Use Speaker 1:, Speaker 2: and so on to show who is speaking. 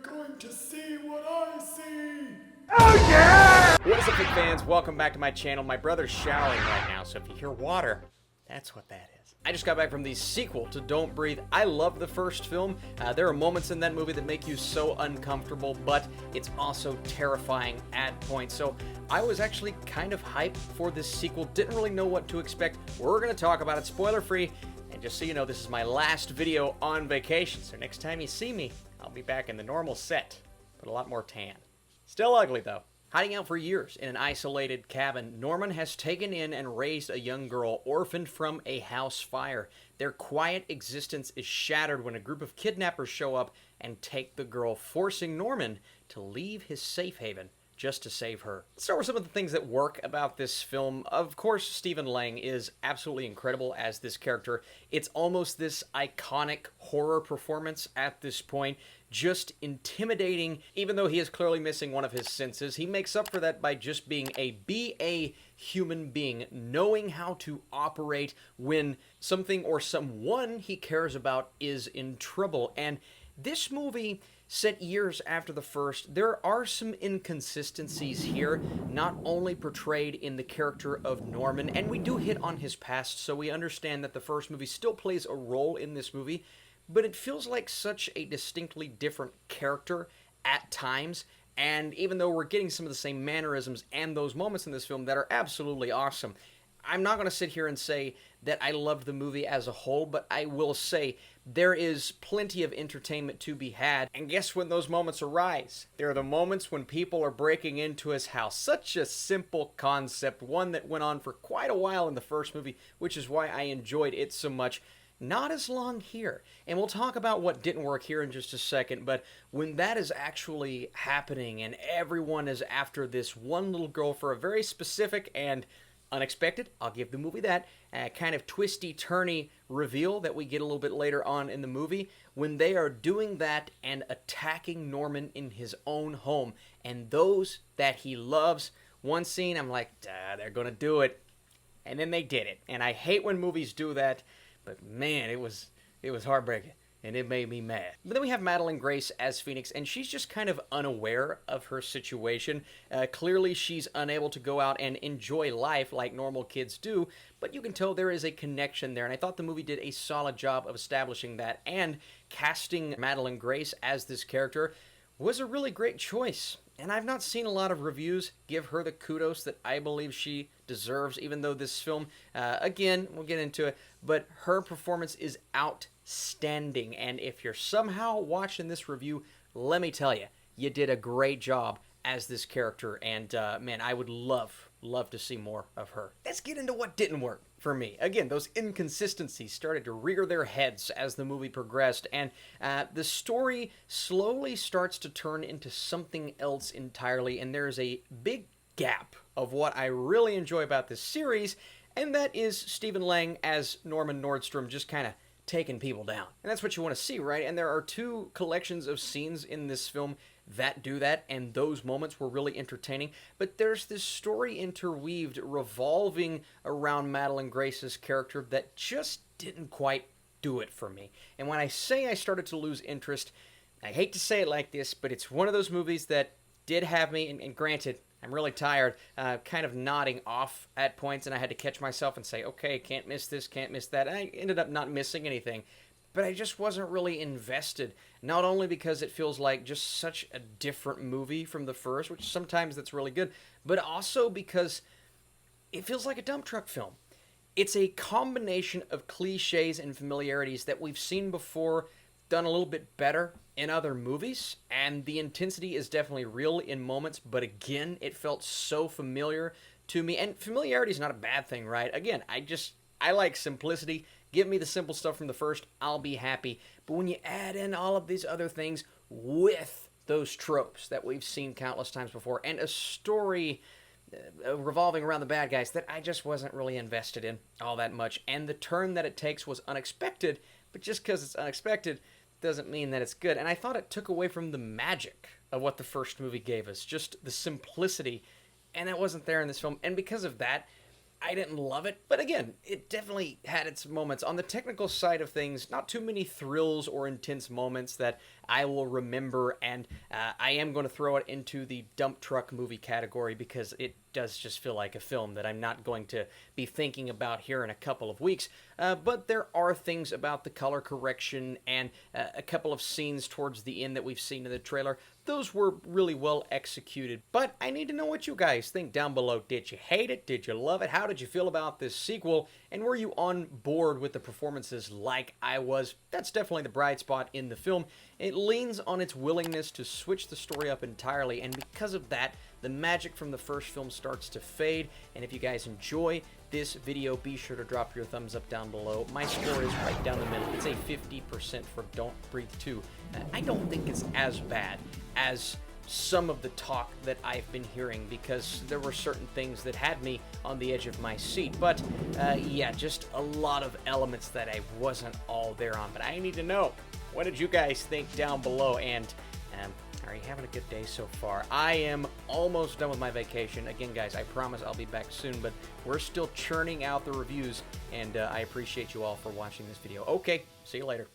Speaker 1: going to see what I see.
Speaker 2: Oh yeah!
Speaker 3: What is up, big fans? Welcome back to my channel. My brother's showering right now, so if you hear water, that's what that is. I just got back from the sequel to Don't Breathe. I love the first film. There are moments in that movie that make you so uncomfortable, but it's also terrifying at points. So I was actually kind of hyped for this sequel. Didn't really know what to expect. We're going to talk about it spoiler-free. And just so you know, this is my last video on vacation. So next time you see me, I'll be back in the normal set, but a lot more tan. Still ugly, though. Hiding out for years in an isolated cabin, Norman has taken in and raised a young girl orphaned from a house fire. Their quiet existence is shattered when a group of kidnappers show up and take the girl, forcing Norman to leave his safe haven just to save her. Let's start with some of the things that work about this film. Of course, Stephen Lang is absolutely incredible as this character. It's almost this iconic horror performance at this point. Just intimidating, even though he is clearly missing one of his senses. He makes up for that by just being a human being, knowing how to operate when something or someone he cares about is in trouble. And this movie, set years after the first, there are some inconsistencies here, not only portrayed in the character of Norman, and we do hit on his past, so we understand that the first movie still plays a role in this movie, but it feels like such a distinctly different character at times, and even though we're getting some of the same mannerisms and those moments in this film that are absolutely awesome, I'm not going to sit here and say that I loved the movie as a whole, but I will say there is plenty of entertainment to be had. And guess when those moments arise? There are the moments when people are breaking into his house. Such a simple concept, one that went on for quite a while in the first movie, which is why I enjoyed it so much. Not as long here. And we'll talk about what didn't work here in just a second, but when that is actually happening and everyone is after this one little girl for a very specific and unexpected, I'll give the movie that, kind of twisty-turny reveal that we get a little bit later on in the movie, when they are doing that and attacking Norman in his own home, and those that he loves, one scene, I'm like, they're gonna do it, and then they did it, and I hate when movies do that, but man, it was heartbreaking. And it made me mad. But then we have Madeline Grace as Phoenix, and she's just kind of unaware of her situation. Clearly, she's unable to go out and enjoy life like normal kids do, but you can tell there is a connection there, and I thought the movie did a solid job of establishing that, and casting Madeline Grace as this character was a really great choice. And I've not seen a lot of reviews give her the kudos that I believe she deserves, even though this film, again, we'll get into it, but her performance is outstanding. And if you're somehow watching this review, let me tell you, you did a great job as this character. And, man, I would love to see more of her. Let's get into what didn't work for me. Again, those inconsistencies started to rear their heads as the movie progressed, and the story slowly starts to turn into something else entirely, and there's a big gap of what I really enjoy about this series, and that is Stephen Lang as Norman Nordstrom just kind of taking people down. And that's what you want to see, right? And there are two collections of scenes in this film that do that, and those moments were really entertaining. But there's this story interweaved revolving around Madeline Grace's character that just didn't quite do it for me. And when I say I started to lose interest, I hate to say it like this, but it's one of those movies that did have me, and granted, I'm really tired, kind of nodding off at points, and I had to catch myself and say, okay, can't miss this, can't miss that. And I ended up not missing anything. But I just wasn't really invested, not only because it feels like just such a different movie from the first, which sometimes that's really good, but also because it feels like a dump truck film. It's a combination of cliches and familiarities that we've seen before, done a little bit better in other movies, and the intensity is definitely real in moments, but again, it felt so familiar to me, and familiarity is not a bad thing, right? Again, I like simplicity. Give me the simple stuff from the first, I'll be happy. But when you add in all of these other things with those tropes that we've seen countless times before, and a story revolving around the bad guys that I just wasn't really invested in all that much, and the turn that it takes was unexpected, but just because it's unexpected doesn't mean that it's good. And I thought it took away from the magic of what the first movie gave us, just the simplicity, and that wasn't there in this film. And because of that, I didn't love it, but again, it definitely had its moments. On the technical side of things, not too many thrills or intense moments that I will remember, and I am going to throw it into the dump truck movie category because it does just feel like a film that I'm not going to be thinking about here in a couple of weeks. But there are things about the color correction and a couple of scenes towards the end that we've seen in the trailer. Those were really well executed. But I need to know what you guys think down below. Did you hate it? Did you love it? How did you feel about this sequel? And were you on board with the performances like I was? That's definitely the bright spot in the film. It leans on its willingness to switch the story up entirely, and because of that, the magic from the first film starts to fade. And if you guys enjoy this video, be sure to drop your thumbs up down below. My score is right down the middle. It's a 50% for Don't Breathe 2. I don't think it's as bad as some of the talk that I've been hearing, because there were certain things that had me on the edge of my seat. But yeah, just a lot of elements that I wasn't all there on. But I need to know, what did you guys think down below? And are you having a good day so far? I am almost done with my vacation. Again, guys, I promise I'll be back soon, but we're still churning out the reviews, and I appreciate you all for watching this video. Okay, see you later.